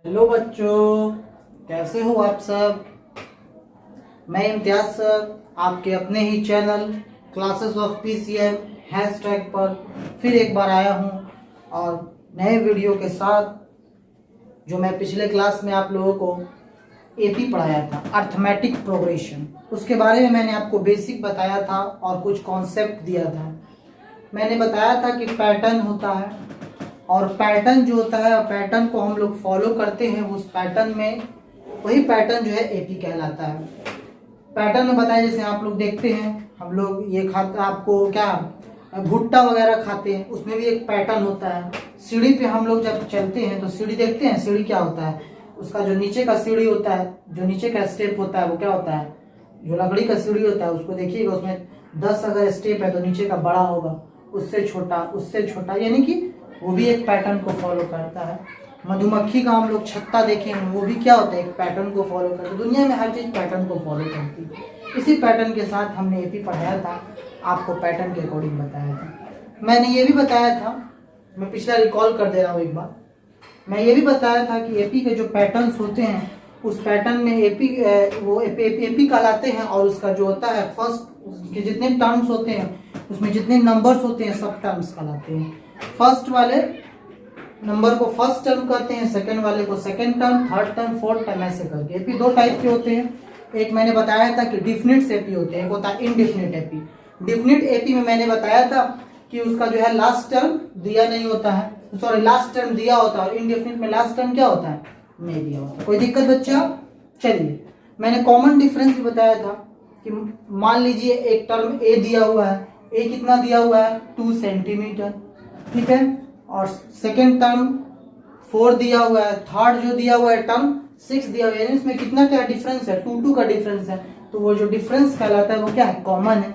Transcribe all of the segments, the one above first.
Hello बच्चों, कैसे हो आप सब। मैं इम्तियाज सर आपके अपने ही channel classes of PCM hashtag पर फिर एक बार आया हूं और नए वीडियो के साथ। जो मैं पिछले क्लास में आप लोगों को एपी पढ़ाया था, अर्थमेटिक प्रोग्रेशन, उसके बारे में मैंने आपको बेसिक बताया था और कुछ कॉन्सेप्ट दिया था। मैंने बताया था कि पैटर्न होता है और पैटर्न जो होता है, पैटर्न को हम लोग फॉलो करते हैं, उस पैटर्न में वही पैटर्न जो है एपी कहलाता है। पैटर्न में बताया, जैसे आप लोग देखते हैं, हम लोग ये खाते, आपको क्या भुट्टा वगैरह खाते हैं, उसमें भी एक पैटर्न होता है। सीढ़ी पे हम लोग जब चलते हैं तो सीढ़ी देखते हैं, सीढ़ी क्या होता है, उसका जो नीचे का सीढ़ी होता है, जो नीचे का स्टेप होता है वो क्या होता है, जो लकड़ी का सीढ़ी होता है उसको देखिएगा, उसमें 10 अगर स्टेप है तो नीचे का बड़ा होगा, उससे छोटा, यानी कि वो भी एक पैटर्न को फॉलो करता है। मधुमक्खी का हम लोग छत्ता देखें, वो भी क्या होता है, एक पैटर्न को फॉलो करता है। दुनिया में हर चीज पैटर्न को फॉलो करती है। इसी पैटर्न के साथ हमने एपी पढ़ाया था, आपको पैटर्न के अकॉर्डिंग बताया था। मैंने ये भी बताया था, मैं पिछला रिकॉल कर दे रहा हूँ एक बार, मैं ये भी बताया था कि एपी के जो पैटर्न्स होते हैं, उस पैटर्न में एपी वो एपी कहलाते हैं, और उसका जो होता है फर्स्ट के जितने टर्म्स होते हैं, उसमें जितने नंबर्स होते हैं सब टर्म्स कहलाते हैं। फर्स्ट वाले नंबर को फर्स्ट टर्म कहते हैं, सेकंड वाले को second term, third term, fourth term, ऐसे करके। एपी दो टाइप के होते हैं। एक मैंने बताया था कि डिफिनिट एपी होते हैं, एक होता है इनडिफिनिट एपी। डिफिनिट एपी में मैंने बताया था कि उसका जो है लास्ट टर्म दिया नहीं होता है, सॉरी लास्ट टर्म दिया होता है, और इनडिफिनिट में लास्ट टर्म क्या होता है, नहीं दिया होता। कोई दिक्कत बच्चा? चलिए, मैंने कॉमन डिफरेंस भी बताया था कि मान लीजिए एक टर्म ए दिया हुआ है, ए कितना दिया हुआ है, 2 सेंटीमीटर, ठीक है, और सेकेंड टर्म 4 दिया हुआ है, थर्ड जो दिया हुआ है टर्म 6 दिया हुआ है, यानी इसमें कितना क्या डिफरेंस है, 2 का डिफरेंस है। तो वो जो डिफरेंस कहलाता है वो क्या है, कॉमन है।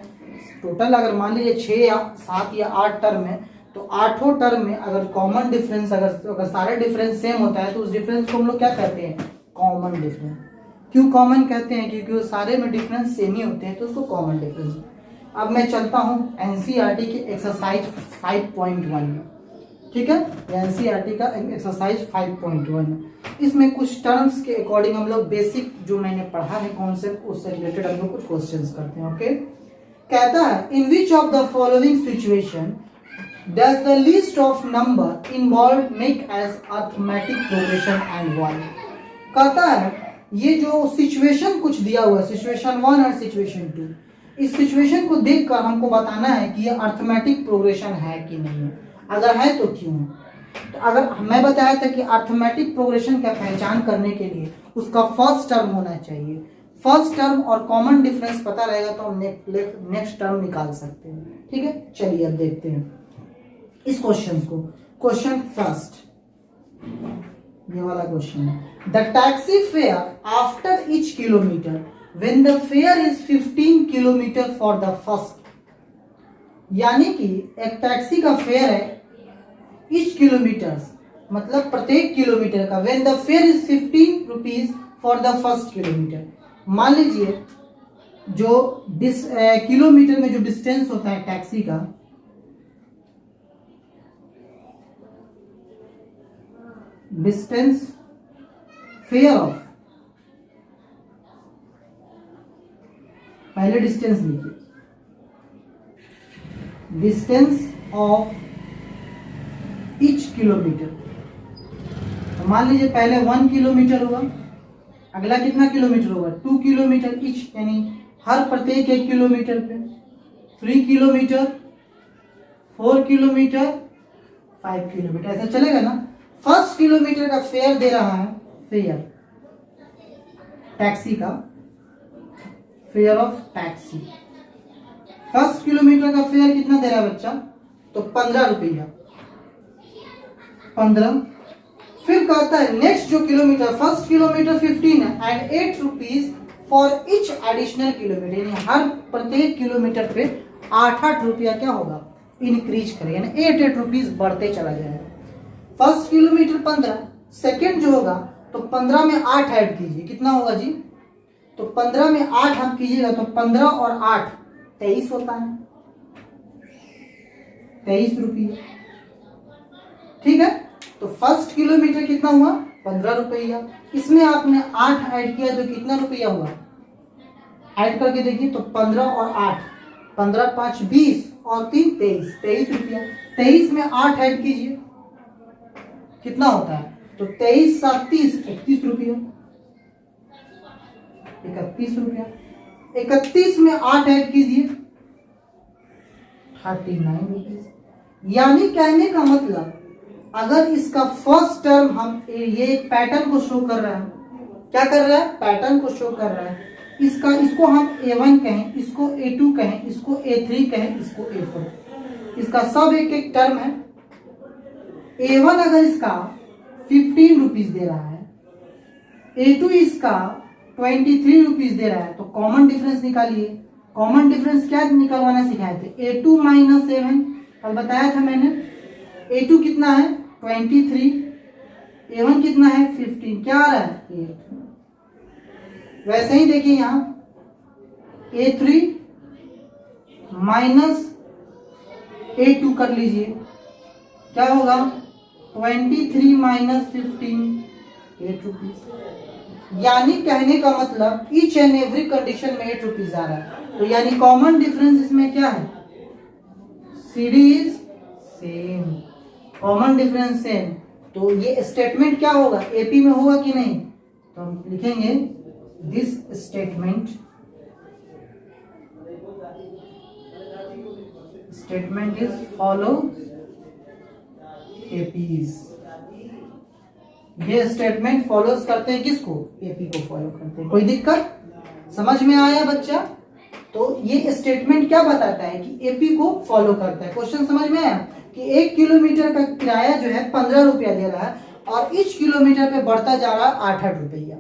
टोटल अगर मान लीजिए 6 या 7 या 8 टर्म है, तो आठों टर्म में अगर कॉमन डिफरेंस, अगर सारे डिफरेंस सेम होता है तो उस डिफरेंस को हम लोग क्या कहते हैं, कॉमन डिफरेंस। क्यों कॉमन कहते हैं, क्योंकि वो सारे में डिफरेंस सेम ही होते हैं, तो उसको कॉमन डिफरेंस। अब मैं चलता हूँ एनसीईआरटी की एक्सरसाइज 5.1 में, ठीक है, एनसीईआरटी का एक्सरसाइज 5.1। इसमें कुछ टर्म्स के अकॉर्डिंग हम लोग बेसिक जो मैंने पढ़ा है कॉन्सेप्ट, उससे रिलेटेड हम लोग कुछ क्वेश्चंस करते हैं। ओके, कहता है in which of the following situation does the list of number involve make as arithmetic progression and why. कहता है ये जो सिचुएशन कुछ दिया हुआ है, सिचुएशन 1 और सिचुएशन 2, इस सिचुएशन को देखकर हमको बताना है कि ये अर्थमेटिक प्रोग्रेशन है कि नहीं है, अगर है तो क्यों है। तो अगर मैं बताया था कि अर्थमेटिक प्रोग्रेशन का पहचान करने के लिए उसका फर्स्ट टर्म होना चाहिए, फर्स्ट टर्म और कॉमन डिफरेंस पता रहेगा तो हम नेक्स्ट टर्म निकाल सकते हैं। ठीक है, चलिए अब देखते हैं इस क्वेश्चन को। क्वेश्चन फर्स्ट, ये वाला क्वेश्चन है, the taxi fare after each kilometre when the fair is 15 kilometre for the first. यानी कि एक टैक्सी का फेयर है ईच किलोमीटर, मतलब प्रत्येक किलोमीटर का, when the fair is 15 rupees for the first kilometre. मान लीजिए जो किलोमीटर में जो डिस्टेंस होता है टैक्सी का, डिस्टेंस फेयर ऑफ, पहले डिस्टेंस लिखिए, डिस्टेंस ऑफ ईच किलोमीटर। तो मान लीजिए पहले 1 किलोमीटर हुआ, अगला कितना किलोमीटर होगा, 2 किलोमीटर ईच, यानी हर प्रत्येक 1 किलोमीटर पे, 3 किलोमीटर, 4 किलोमीटर, 5 किलोमीटर, ऐसा चलेगा ना। फर्स्ट किलोमीटर का फेयर दे रहा है, फेयर टैक्सी का, fair of taxi, first kilometre का फेयर कितना दे रहा है बच्चा, तो 15 रुपया, 15। फिर कहता है नेक्स्ट जो किलोमीटर, फर्स्ट किलोमीटर 15 है and 8 rupees for each additional kilometre, यानी हर प्रत्येक किलोमीटर पे 8 रुपया क्या होगा, इंक्रीज करेगा, यानी 8 रुपीज बढ़ते चला जाएगा। फर्स्ट किलोमीटर 15, सेकेंड जो होगा तो 15 में 8 ऐड कीजिए, कितना होगा जी, तो 15 में 8 हम कीजिएगा तो 15 और 8 23 होता है, 23 रुपये। ठीक है, तो फर्स्ट किलोमीटर कितना हुआ, 15 रुपया। इसमें आपने 8 ऐड किया तो कितना रुपया हुआ, ऐड करके देखिए तो 15 और 8, 15 5 20 और 3 23, 23 रुपया। 23 में 8 ऐड कीजिए कितना होता है, तो 23 7 30, 31 रुपया, 31 रुपया। 31 में 8 ऐड कीजिए 39 रुपीज। यानी कहने का मतलब अगर इसका फर्स्ट टर्म हम ये एक पैटर्न को शो कर रहा है, क्या कर रहा है, पैटर्न को शो कर रहा है। इसको हम A1 कहें, इसको A2 कहें, इसको A3 कहें, इसको A4, इसका सब एक एक टर्म है। A1 अगर इसका 15 रुपीज दे रहा है, A2 इसका 23 रुपीज दे रहा है, तो कॉमन डिफरेंस निकालिए। कॉमन डिफरेंस क्या निकलवाना सिखाए थे, A2 माइनस A1, कल बताया था मैंने। A2 कितना है 23, A1 कितना है 15, क्या आ रहा है 8। वैसे ही देखिए यहाँ A3 माइनस A2 कर लीजिए, क्या होगा 23 माइनस 15, 8 रुपीज। यानी कहने का मतलब ईच एंड एवरी कंडीशन में 8 रुपीज आ रहा है। तो यानी कॉमन डिफरेंस इसमें क्या है, CD is same, common difference same. तो ये स्टेटमेंट क्या होगा, AP में होगा कि नहीं, तो हम लिखेंगे this statement is follow APs। ये स्टेटमेंट फॉलोज करते हैं किसको, AP को फॉलो करते हैं। कोई दिक्कत, समझ में आया बच्चा। तो ये स्टेटमेंट क्या बताता है कि AP को फॉलो करता है। क्वेश्चन समझ में आया कि 1 किलोमीटर का किराया जो है 15 रुपया दे रहा है और each किलोमीटर पे बढ़ता जा रहा है 8 रुपया।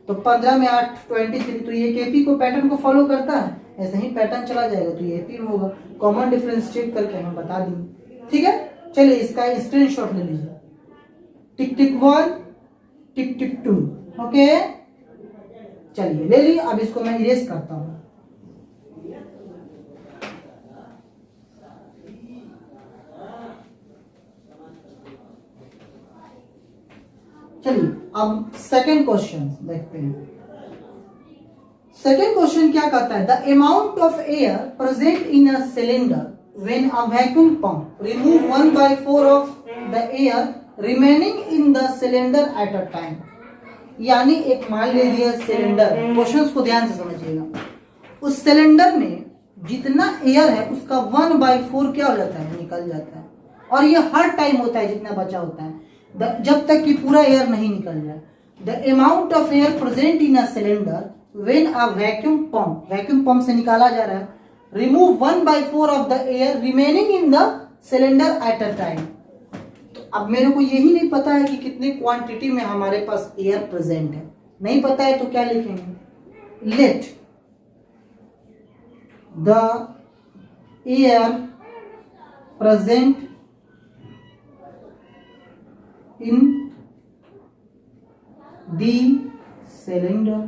तो 15 में 8 23, तो ये AP को पैटर्न को फॉलो करता है। ऐसे ही पैटर्न चला जाएगा तो ये AP में होगा। कॉमन डिफरेंस चेक करके हम बता देंगे, ठीक है। चलिए इसका स्क्रीनशॉट ले लीजिए, टिक टिक 1, टिक टिक 2, ओके। चलिए ले ली। अब इसको मैं इरेज करता हूं। चलिए अब सेकेंड क्वेश्चन देखते हैं। सेकेंड क्वेश्चन क्या कहता है, the amount of air present in a cylinder when a vacuum pump remove 1/4 of the air remaining in the cylinder at a time. यानी एक मान लीजिए सिलेंडर, क्वेश्चंस को ध्यान से समझिएगा। उस सिलेंडर में जितना एयर है उसका 1/4 क्या हो जाता है, निकल जाता है। और ये हर टाइम होता है जितना बचा होता है, जब तक कि पूरा एयर नहीं निकल जाए। The amount of air present in a cylinder when a vacuum pump से निकाला जा रहा है, remove 1/4 of the air remaining in the cylinder at a time. तो अब मेरे को यही नहीं पता है कि कितनी क्वांटिटी में हमारे पास एयर प्रेजेंट है, नहीं पता है तो क्या लिखेंगे, let the air present in the cylinder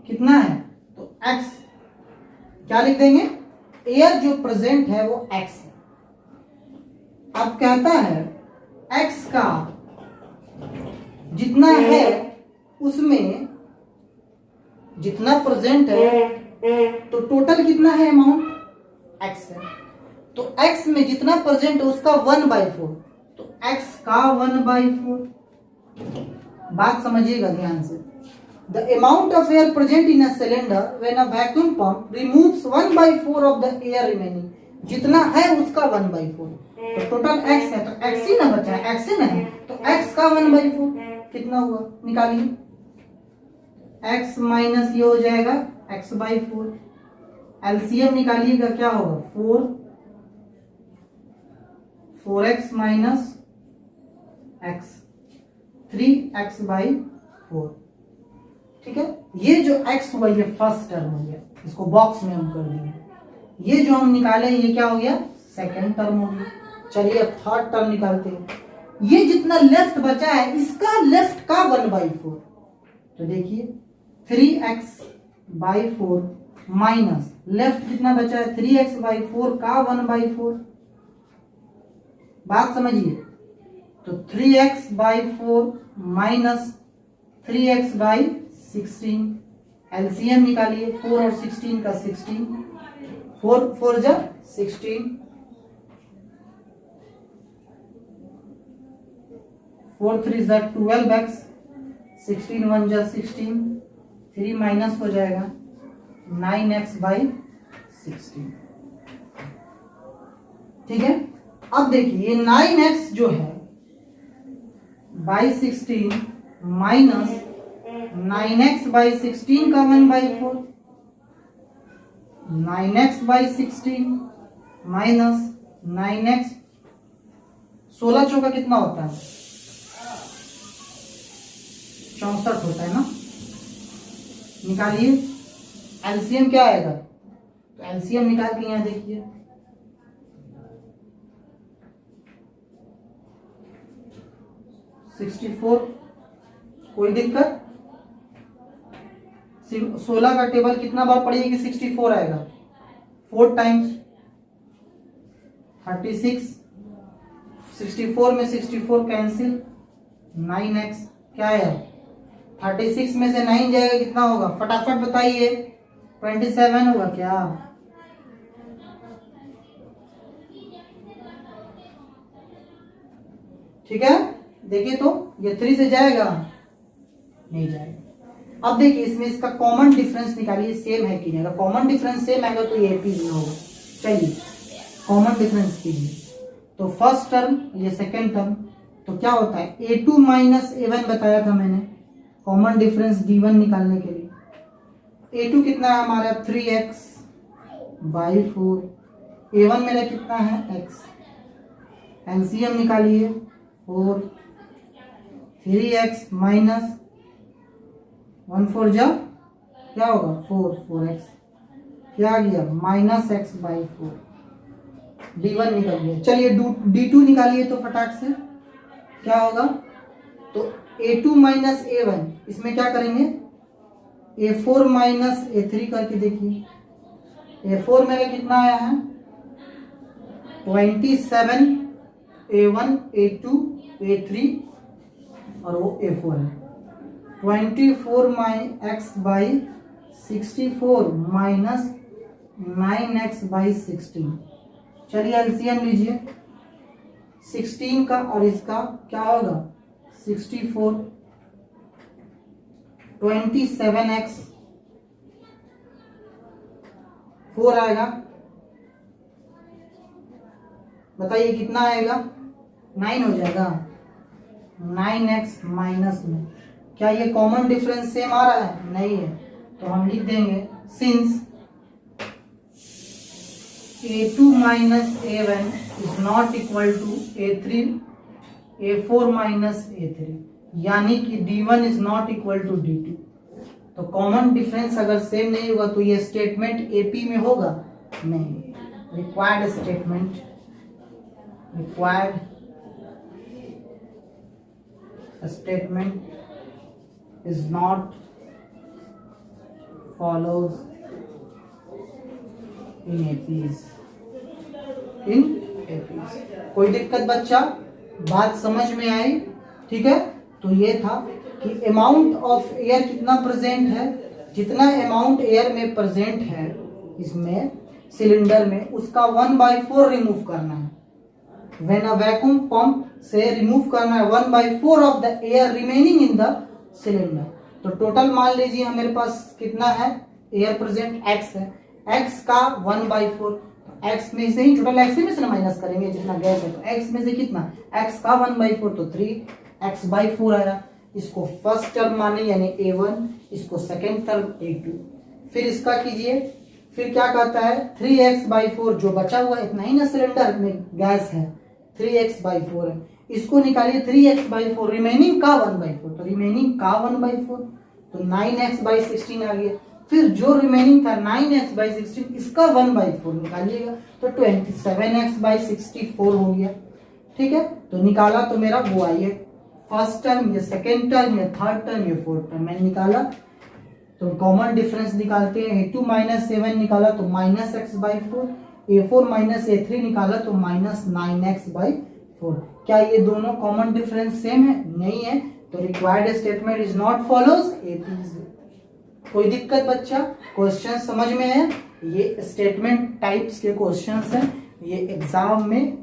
कितना है, तो x, क्या लिख देंगे, एयर जो प्रेजेंट है वो x है। अब कहता है x का जितना है उसमें जितना प्रेजेंट है, तो टोटल कितना है अमाउंट x है। तो x में जितना प्रेजेंट है उसका 1/4, तो x का 1/4। बात समझिएगा ध्यान से। The amount of air present in a cylinder when a vacuum pump removes 1/4 of the air remaining, जितना है उसका 1/4। तो टोटल x है, तो x ही ना बचा है, x ही ना है, तो x का 1/4 कितना हुआ, निकालिए। x माइनस ये हो जाएगा x/4, एलसीएम निकालिएगा क्या होगा 4x माइनस x, 3x/4, ठीक है। ये जो x हुआ ये फर्स्ट टर्म हो गया, इसको बॉक्स में हम कर दिए। ये जो हम निकाले ये क्या हो गया, सेकंड टर्म हो गया। चलिए अब थर्ड टर्म निकालते हैं। ये जितना लेफ्ट बचा है इसका लेफ्ट का 1/4, तो देखिए 3x/4 माइनस लेफ्ट कितना बचा है 3x/4 का 1/4, बात समझिए। तो 3x/4 माइनस 3x/16, एलसीएम निकालिए 4 और 16 का 16, 4 4 जा 16, 4 3 जा 12x, 16 1 जा 16, 3 माइनस हो जाएगा 9x/16। ठीक है, अब देखिए ये 9x जो है बाई 16 माइनस 9x/16 का 1/4, 9x/16 माइनस 9x, 16 चौका कितना होता है? 64 होता है ना। निकालिए एलसीएम क्या आएगा, तो एलसीएम निकाल के यहां देखिए 64, कोई दिक्कत? 16 का टेबल कितना बार पढ़िए कि 64 आएगा, 4 टाइम्स 36, 64 में 64 कैंसिल, 9x क्या है, 36 में से 9 जाएगा कितना होगा, फटाफट बताइए, 27 होगा क्या? ठीक है, देखिए तो ये 3 से जाएगा, नहीं जाएगा। अब देखिए इसमें इसका कॉमन डिफरेंस निकालिए, सेम है कि नहीं। अगर कॉमन डिफरेंस सेम आएगा तो ये पी होगा। चलिए कॉमन डिफरेंस कीजिए, तो फर्स्ट टर्म ये सेकेंड टर्म, तो क्या होता है a2 माइनस a1 बताया था मैंने कॉमन डिफरेंस d1 निकालने के लिए। a2 कितना है हमारा 3x/4, a1 मेरा कितना है x, एलसीएम निकालिए 4, 3x माइनस 1 4 जा क्या होगा 4, 4x क्या आ गया -x/4, d1 निकल गया। चलिए d2 निकालिए तो फटाक से क्या होगा, तो a2 माइनस a1, इसमें क्या करेंगे a4 माइनस a3 करके देखिए, a4 मेरा कितना आया है 27, a1 a2 a3 और वो a4 है, 24x/64 माइनस 9x/16। चलिए एलसीएम लीजिए 16 का और इसका क्या होगा 64, 27x 4 आएगा, बताइए कितना आएगा 9 हो जाएगा, 9x माइनस में। क्या ये कॉमन डिफरेंस सेम आ रहा है? नहीं है, तो हम लिख देंगे since a2 minus a1 is not equal to a4 minus a3, यानी कि d1 is not equal to d2। तो कॉमन डिफरेंस अगर सेम नहीं होगा तो ये स्टेटमेंट AP में होगा नहीं। Required statement, required statement is not follows in APs, in APs। कोई दिक्कत बच्चा, बात समझ में आई? ठीक है, तो ये था कि अमाउंट ऑफ एयर कितना प्रेजेंट है, जितना अमाउंट एयर में प्रेजेंट है इसमें सिलेंडर में उसका 1/4 रिमूव करना है। व्हेन अ वैक्यूम पंप से रिमूव करना है 1/4 of the air remaining in the cylinder. तो टोटल मान लीजिए हमारे पास कितना है एयर प्रेजेंट x है, x का 1/4, x में से ही टोटल x में से माइनस करेंगे जितना गैस है, तो x में से कितना x का 1/4 तो 3x/4 आया। इसको फर्स्ट टर्म माने यानी a1, इसको सेकेंड टर्म a2। फिर इसका कीजिए, फिर क्या कहता है 3x/4 जो बचा हुआ इतना ही ना सिलेंडर में गैस है 3x/4 है, इसको निकालिए 3x/4 रिमेनिंग का 1/4, तो रिमेनिंग का 1/4 तो 9x/16 आ गया। फिर जो रिमेनिंग था 9x/16 इसका 1/4 निकालिएगा तो 27x/64 हो गया। ठीक है, तो निकाला तो मेरा वो आई है फर्स्ट टर्म, ये सेकेंड टर्म, ये थर्ड टर्म, ये फोर्थ टर्म मैंने निकाला। तो कॉमन डिफरेंस निकालते हैं, a2 माइनस a1 निकाला तो -x/4, a4 माइनस a3 निकाला तो -9x/16। 4। क्या ये दोनों कॉमन डिफरेंस सेम है? नहीं है, तो required statement is not follows AP is. कोई दिक्कत बच्चा? क्वेश्चन समझ में है? ये स्टेटमेंट टाइप्स के क्वेश्चंस हैं, ये एग्जाम में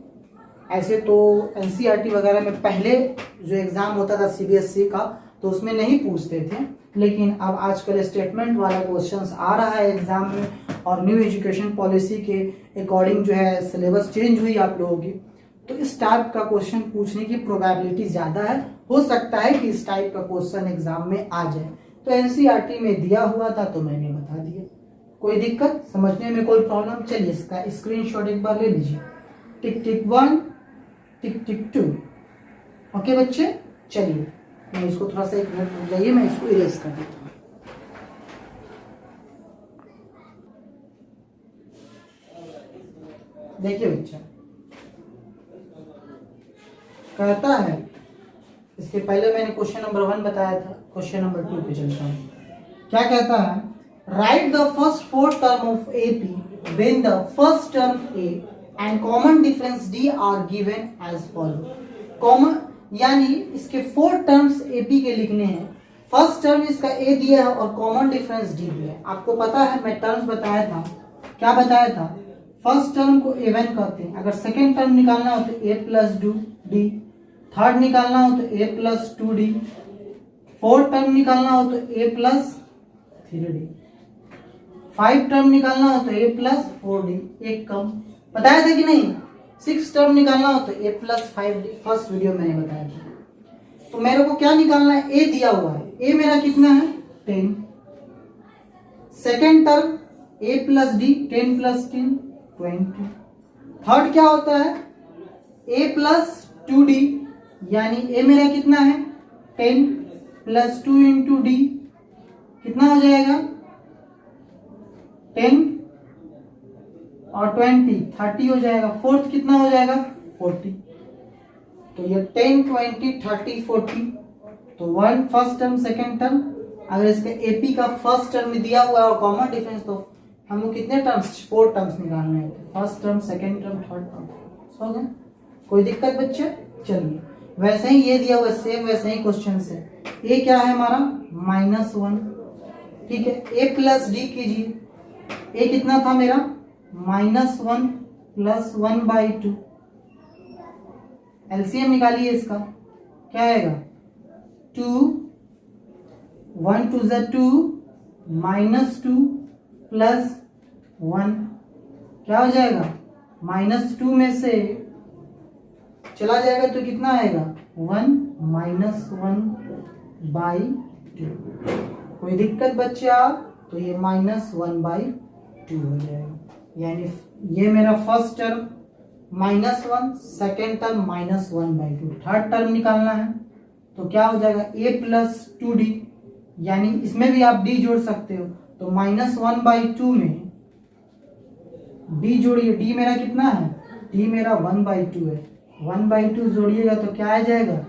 ऐसे तो एनसीईआरटी वगैरह में पहले जो एग्जाम होता था सीबीएसई का तो उसमें नहीं पूछते थे, लेकिन अब आजकल स्टेटमेंट वाला क्वेश्चंस आ रहा है एग्जाम में, और न्यू एजुकेशन पॉलिसी के अकॉर्डिंग जो है सिलेबस चेंज हुई आप लोगों की, तो इस टाइप का क्वेश्चन पूछने की प्रोबेबिलिटी ज्यादा है। हो सकता है कि इस टाइप का क्वेश्चन एग्जाम में आ जाए, तो एनसीईआरटी में दिया हुआ था तो मैंने बता दिया। कोई दिक्कत? समझने में कोई प्रॉब्लम? चलिए इसका स्क्रीनशॉट एक बार ले लीजिए। टिक टिक 1, टिक टिक 2। ओके बच्चे, चलिए मैं इसको थोड़ा सा 1 मिनट रुक जाइए, मैं इसको इरेज कर देता हूँ। देखिए बच्चा कहता है, इसके पहले मैंने क्वेश्चन नंबर 1 बताया था, क्वेश्चन नंबर 2 पे चलता हूँ। क्या कहता है? Write the first 4 term of AP when the first term A and common difference D are given as follow. Common यानी इसके 4 टर्म्स AP के लिखने हैं। फर्स्ट टर्म इसका A दिया है और कॉमन डिफरेंस D दिया है। आपको पता है मैं टर्म्स बताया था, क्या बताया था? फर्स्ट टर्म को A1 कहते हैं, अगर सेकेंड टर्म निकालना हो तो A प्लस 2D, थर्ड निकालना हो तो A plus 2D, fourth term निकालना हो तो A प्लस 3D, 5 टर्म निकालना हो तो A प्लस 4D, एक कम बताया था कि नहीं? 6 टर्म निकालना हो तो A plus 5D, first video मैंने बताया था। तो मेरे को क्या निकालना है? A दिया हुआ है, A मेरा कितना है? 10। Second term A plus D, 10 plus 10 20। Third क्या होता है? A प्लस 2D, यानी A मेरा कितना है? 10 प्लस 2 इंटू D कितना हो जाएगा? 10 और 20 30 हो जाएगा। फोर्थ कितना हो जाएगा? 40। तो ये 10 20 30 40, तो 1 फर्स्ट टर्म सेकेंड टर्म। अगर इसके AP का फर्स्ट टर्म में दिया हुआ है और कॉमन डिफरेंस, तो हमको कितने टर्म्स? 4 टर्म्स निकालने हैं, first term second term third term. हो गया? कोई दिक्कत बच्चे? चलिए वैसे ही ये दिया हुआ है, सेम वैसे ही क्वेश्चन से। ये क्या है हमारा? -1, ठीक है। A प्लस D कीजिए, A कितना था मेरा? -1 प्लस 1/2। LCM निकालिए इसका, क्या आएगा? 2 1 2 = 2, -2 प्लस 1 क्या हो जाएगा? -2 में से चला जाएगा तो कितना आएगा? 1 -1/2। कोई दिक्कत बच्चा? तो ये -1/2 हो जाएगा, यानी ये मेरा first term -1, second term -1/2। Third term निकालना है तो क्या हो जाएगा? A प्लस 2D, यानी इसमें भी आप D जोड़ सकते हो, तो -1/2 में D जोड़िए। D मेरा कितना है? D मेरा 1/2 है, 1/2 जोड़िएगा तो क्या आ जाएगा?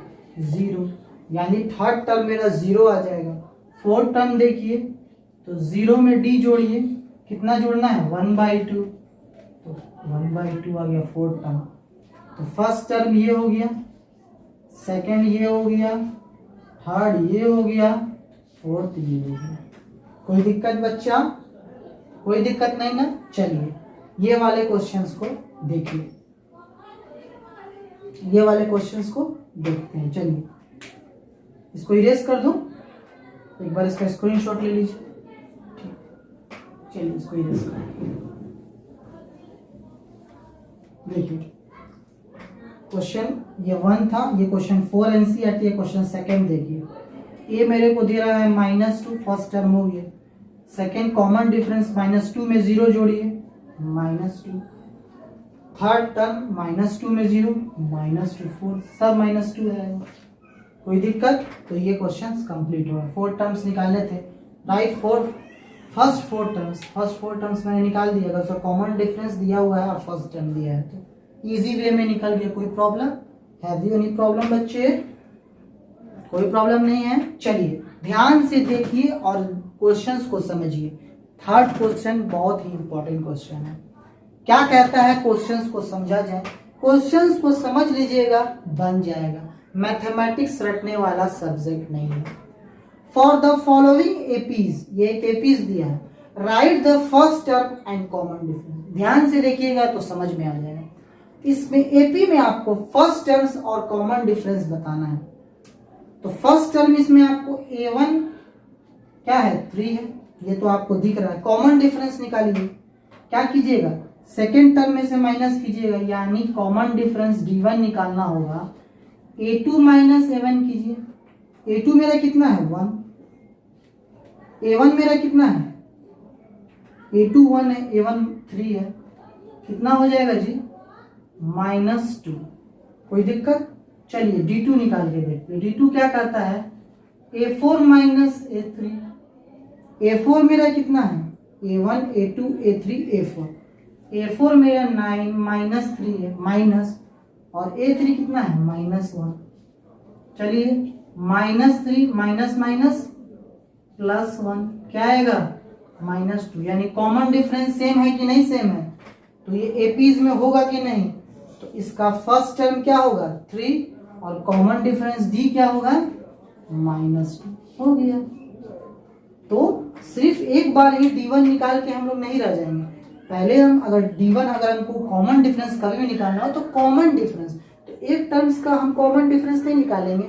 0, यानी थर्ड टर्म मेरा 0 आ जाएगा। फोर्थ टर्म देखिए तो 0 में D जोड़िए, कितना जोड़ना है? 1/2, तो 1/2 आ गया फोर्थ टर्म। तो फर्स्ट टर्म ये हो गया, सेकेंड ये हो गया, थर्ड ये हो गया, फोर्थ ये हो गया। कोई दिक्कत बच्चा? कोई दिक्कत नहीं ना? चलिए ये वाले क्वेश्चंस को देखिए, ये वाले क्वेश्चंस को देखते हैं। चलिए इसको इरेज कर दूं, एक बार इसका स्क्रीनशॉट ले लीजिए। चलिए इसको इरेज कर देखिए। क्वेश्चन ये 1 था, ये क्वेश्चन 4 एनसीईआरटी है। क्वेश्चन सेकंड देखिए, ए मेरे को दे रहा है -2, फर्स्ट टर्म हो गया। सेकंड कॉमन डिफरेंस -2 में 0 जोड़िए, -2। थर्ड टर्म -2 में 0, -2 4, सब -2 है। कोई दिक्कत? तो ये क्वेश्चंस कंप्लीट हुआ। 4 टर्म्स निकालने थे, राइट? फर्स्ट 4 टर्म्स मैंने निकाल दिया। अगर उसका कॉमन डिफरेंस दिया हुआ है और फर्स्ट टर्म दिया है तो इजी वे में निकल गया। कोई problem? Have you any problem बच्चे? कोई प्रॉब्लम नहीं है। चलिए ध्यान से देखिए और क्वेश्चंस को समझिए। थर्ड क्वेश्चन बहुत ही इंपॉर्टेंट क्वेश्चन है। क्या कहता है? क्वेश्चंस को समझा जाए। क्वेश्चंस को समझ लीजिएगा, बन जाएगा। मैथमेटिक्स रटने वाला सब्जेक्ट नहीं है। फॉर द फॉलोइंग एपीज, ये एक एपीज दिया है, write the first term and common difference. ध्यान से देखिएगा तो समझ में आ जाएगा। इसमें एपी में आपको फर्स्ट टर्म्स और कॉमन डिफरेंस बताना है। तो फर्स्ट टर्म इसमें आपको a1 क्या है 3 है, ये तो आपको दिख रहा है। कॉमन डिफरेंस निकालिए, क्या कीजिएगा सेकेंड टर्म में से माइनस कीजिएगा, यानी कॉमन डिफरेंस d1 निकालना होगा। a2 माइनस a1 कीजिए। a2 मेरा कितना है 1, a1 मेरा कितना है, a2 1 है, a1 3 है, कितना हो जाएगा जी -2। कोई दिक्कत? चलिए d2 निकाल के देखते हैं। d2 क्या करता है a4 माइनस a3। a4 मेरा कितना है a1 a2 a3 a4। a4 मेरा 9 माइनस 3 है माइनस, और a3 कितना है -1। चलिए -3 माइनस माइनस +1 क्या आएगा -2, यानी कॉमन डिफरेंस सेम है कि नहीं सेम है? तो ये एपीज में होगा कि नहीं? तो इसका फर्स्ट टर्म क्या होगा 3 और कॉमन डिफरेंस डी क्या होगा -2 हो गया। तो सिर्फ एक बार ही d1 निकाल के हम लोग नहीं रह जाएंगे। पहले हम अगर d1 अगर हमको कॉमन डिफरेंस कभी भी निकालना हो तो कॉमन डिफरेंस, तो एक टर्म्स का हम कॉमन डिफरेंस नहीं निकालेंगे,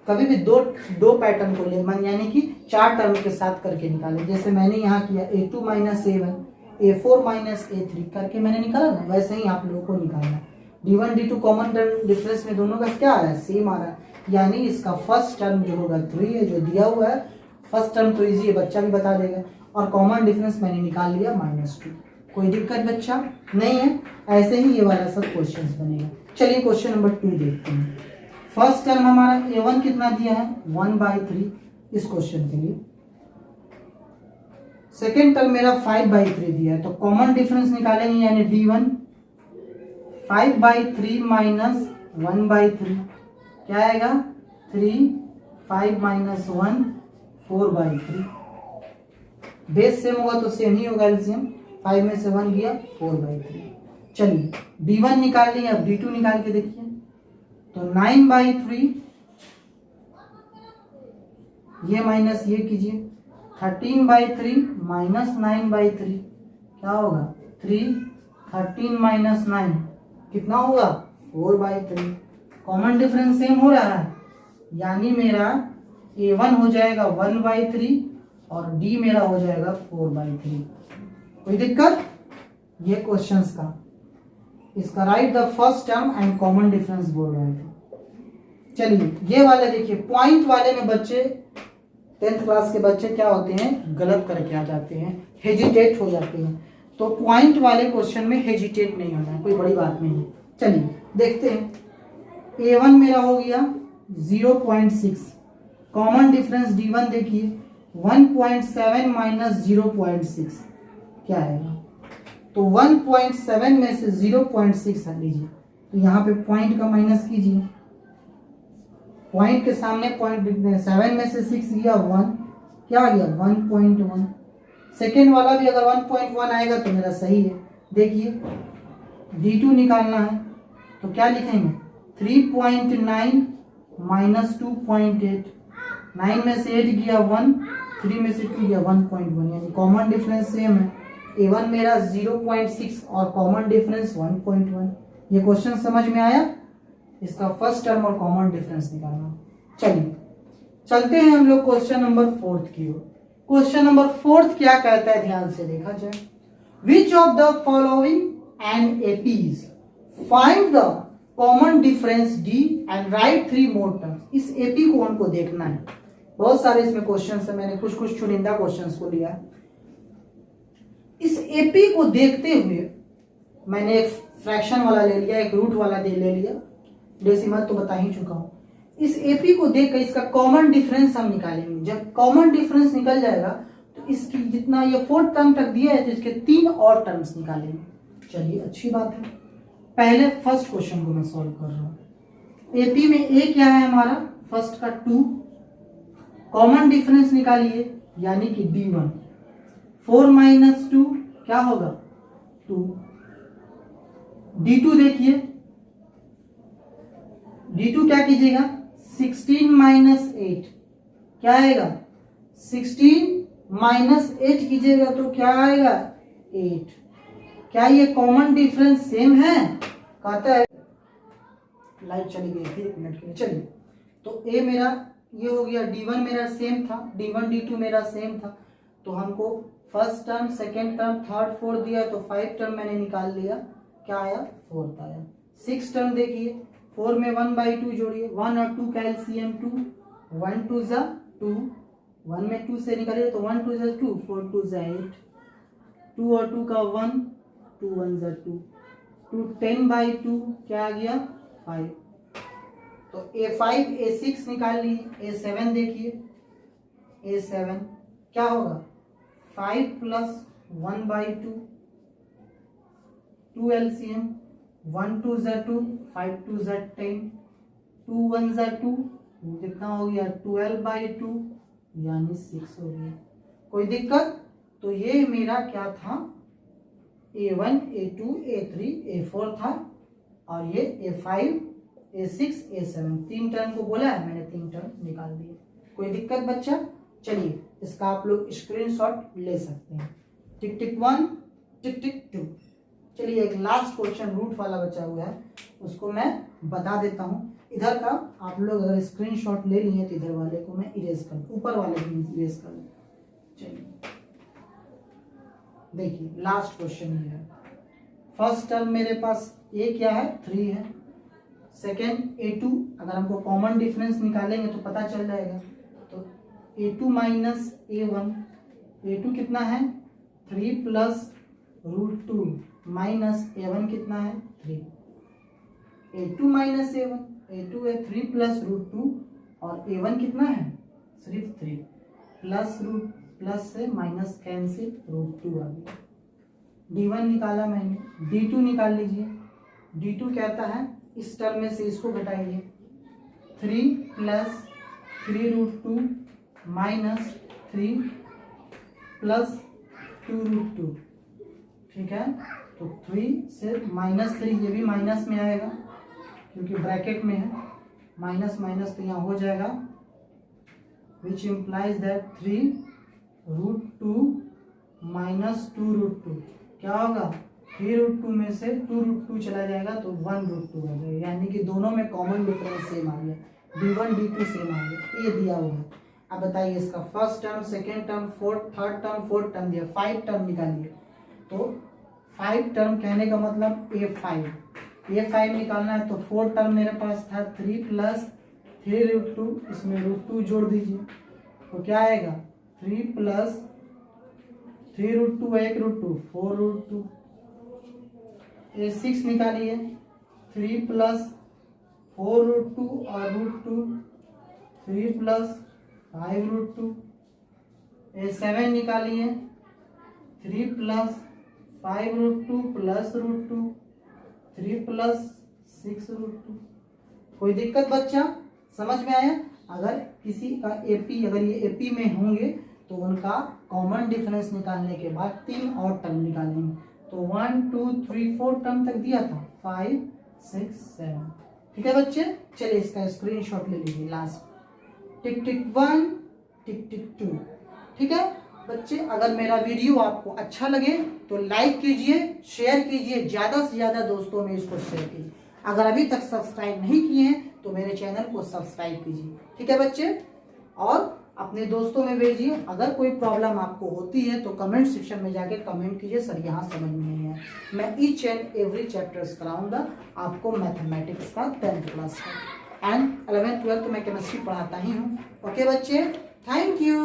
कभी भी दो पैटर्न को ले, यानी कि 4 टर्म के साथ करके निकालें। जैसे मैंने यहाँ किया a2 minus a1 a4 minus a3 करके मैंने निकाला ना, वैसे ही आप लोगों को निकालना। d1 d2 common term difference में दोनों का क्या आ रहा है सेम आ रहा है, यानी इसका फर्स्ट टर्म जो होगा 3 है जो दिया हुआ है। फर्स्ट टर्म तो इजी है, बच्चा भी बता देगा, और कॉमन डिफरेंस मैंने निकाल लिया -2। कोई दिक्कत बच्चा नहीं है? ऐसे ही ये वाला सब क्वेश्चन बनेगा। चलिए क्वेश्चन नंबर 2 देखते हैं। फर्स्ट टर्म हमारा a1 कितना दिया है 1/3 इस क्वेश्चन के लिए। सेकेंड टर्म मेरा 5/3 दिया है, तो कॉमन डिफरेंस निकालेंगे, यानी d1 5/3 माइनस 1/3 क्या आएगा 3, 5 माइनस 1 4/3। बेस सेम होगा तो सेम ही होगा एलसीएम, 5 में से 1 गया 4/3। चलिए d1 निकाल लिए, अब d2 निकाल के देखिए। तो 9/3 ये माइनस ये कीजिए, 13/3 माइनस 9/3 क्या होगा 3, 13 माइनस 9 कितना होगा 4/3। कॉमन डिफरेंस सेम हो रहा है, यानी मेरा a1 हो जाएगा 1/3 और d मेरा हो जाएगा 4/3। कोई दिक्कत? ये क्वेश्चंस का इसका right the first term and common difference बोल रहे थे। चलिए ये वाले देखिए, पॉइंट वाले में बच्चे 10th क्लास के बच्चे क्या होते हैं गलत करके आ जाते हैं, हेजिटेट हो जाते हैं। तो पॉइंट वाले क्वेश्चन में हेजिटेट नहीं होना है, कोई बड़ी बात नहीं है। चलिए देखते हैं। a1 मेरा हो गया 0.6, कॉमन डिफरेंस d1 देखिए 1.7 माइनस 0.6 क्या आएगा। तो 1.7 में से 0.6 हट लीजिए, तो यहाँ पे पॉइंट का माइनस कीजिए, पॉइंट के सामने पॉइंट लिख दें, 7 में से 6 गया 1 क्या आ गया 1.1। सेकेंड वाला भी अगर 1.1 आएगा तो मेरा सही है। देखिए d2 निकालना है तो क्या लिखेंगे 3.9 माइनस 2.8, 9 में से 8 गया 1, 3 में से 2 गया 1.1, यानी कॉमन डिफरेंस सेम है। a1 मेरा 0.6 और कॉमन डिफरेंस 1.1। ये क्वेश्चन समझ में आया? इसका फर्स्ट टर्म और कॉमन डिफरेंस निकालना। चलिए चलते हैं हम लोग क्वेश्चन नंबर 4 की ओर। क्वेश्चन नंबर 4 क्या कहता है ध्यान से देखा जाए। विच of the following and APs find the common difference D and right 3 more terms. इस एपी को हमको देखना है, बहुत सारे इसमें क्वेश्चन है, मैंने कुछ चुनिंदा क्वेश्चन को लिया। इस एपी को देखते हुए मैंने एक फ्रैक्शन वाला ले लिया, एक रूट वाला ले लिया, डेसिमल तो बता ही चुका हूं। इस एपी को देखकर इसका कॉमन डिफरेंस हम निकालेंगे। जब कॉमन डिफरेंस निकल जाएगा तो इसकी जितना ये 4th टर्म तक दिया है तो इसके 3 और टर्म्स निकालेंगे। चलिए अच्छी बात है। पहले फर्स्ट क्वेश्चन को मैं सॉल्व कर रहा हूं। एपी में ए क्या है हमारा फर्स्ट का 2, कॉमन डिफरेंस निकालिए यानी कि d1, 4 माइनस 2 क्या होगा 2। d2 देखिए D2 क्या कीजिएगा, 16 माइनस 8 क्या आएगा, 16 माइनस 8 कीजिएगा तो क्या आएगा, 8। क्या ये कॉमन डिफरेंस सेम है, कहता है। लाइट चली गई थी 1 मिनट के लिए, चलिए। तो ए मेरा ये हो गया, D1 मेरा सेम था, D1 D2 मेरा सेम था, तो हमको first term second term third fourth दिया, तो 5 टर्म मैंने निकाल लिया, क्या आया, 4 आया। 6 टर्म देखिए, 4 में 1/2 जोड़िए, 1 और 2 का एलसीएम 2, 1 2 जा 2, 1 में 2 से निकालिए तो 1 2 जा 2, 4 2 जा 8, 2 और 2 का 1, 2 1 जा 2, 2 10/2 क्या आ गया, 5। तो A5 A6 निकाल लीजिए, A7 देखिए, A7 क्या होगा, 5 प्लस 1/2, 2 एलसीएम, 1 2 जा 2, 5 2 जा 10, 2 1 जा 2, कितना हो गया, 12/2 यानी 6 हो गया। कोई दिक्कत, तो ये मेरा क्या था, A1 A2 A3 A4 था, और ये A5 A6 A7 3 टर्म को बोला है मैंने, 3 टर्म निकाल दिए। कोई दिक्कत बच्चा, चलिए इसका आप लोग स्क्रीनशॉट ले सकते हैं। टिक टिक 1 टिक टिक 2। चलिए एक लास्ट क्वेश्चन रूट वाला बचा हुआ है, उसको मैं बता देता हूँ। इधर का आप लोग अगर स्क्रीनशॉट ले लिए तो इधर वाले को मैं इरेज कर दूँ, ऊपर वाले को इरेज कर दूँ। चलिए देखिए लास्ट क्वेश्चन ये है। फर्स्ट टर्म मेरे पास ए क्या है, 3 है। सेकेंड A2, अगर हमको कॉमन डिफरेंस निकालेंगे तो पता चल जाएगा, तो A2 माइनस A1, A2 कितना है, 3 प्लस √2 माइनस A1 कितना है, 3। A2 माइनस A1, A2 है 3 प्लस √2 और A1 कितना है, सिर्फ 3, प्लस से माइनस कैंसिल, √2 आ गया। D1 निकाला मैंने, D2 निकाल लीजिए। D2 कहता है इस टर्म में से इसको घटाइए, 3 प्लस 3√2 माइनस 3 प्लस 2√2, ठीक है। तो 3 से -3, ये भी माइनस में आएगा क्योंकि ब्रैकेट में है, माइनस माइनस तो यहाँ हो जाएगा, विच इम्प्लाइज दैट 3√2 माइनस 2√2 क्या होगा, 3√2 में से 2√2 चला जाएगा तो 1√2 आ जाएगा, यानी कि दोनों में कॉमन डिफरेंस सेम आ गया, D1 D2 सेम आ गया। ये दिया हुआ है। अब बताइए इसका first term second term third term fourth term दिया, 5 टर्म निकालिए। तो 5 टर्म कहने का मतलब A5 निकालना है, तो 4 टर्म मेरे पास था 3 प्लस 3√2, इसमें √2 जोड़ दीजिए तो क्या आएगा, 3 प्लस 3√2 1 √2 4√2। A6 निकालिए, 3 प्लस 4√2 और √2, 3 प्लस 5√2। A7 निकालिए, 3 प्लस 5√2 प्लस √2, 3 प्लस 6√2। कोई दिक्कत बच्चा, समझ में आया। अगर किसी का AP, अगर ये AP में होंगे तो उनका कॉमन डिफरेंस निकालने के बाद 3 और टर्म निकालेंगे, तो 1 2 3 4 टर्म तक दिया था, 5 6 7, ठीक है बच्चे। चलिए इसका स्क्रीनशॉट ले लीजिए लास्ट, टिक टिक 1 टिक टिक 2, ठीक है बच्चे। अगर मेरा वीडियो आपको अच्छा लगे तो लाइक कीजिए, शेयर कीजिए, ज़्यादा से ज़्यादा दोस्तों में इसको शेयर कीजिए। अगर अभी तक सब्सक्राइब नहीं किए हैं तो मेरे चैनल को सब्सक्राइब कीजिए, ठीक है बच्चे, और अपने दोस्तों में भेजिए। अगर कोई प्रॉब्लम आपको होती है तो कमेंट सेक्शन में जाके कमेंट कीजिए, सर यहाँ समझ में नहीं है। मैं ईच एंड एवरी चैप्टर्स कराऊंगा आपको, मैथमेटिक्स का 10th क्लास का, एंड 11th 12th तो मैं केमिस्ट्री पढ़ाता ही हूँ। ओके बच्चे, थैंक यू।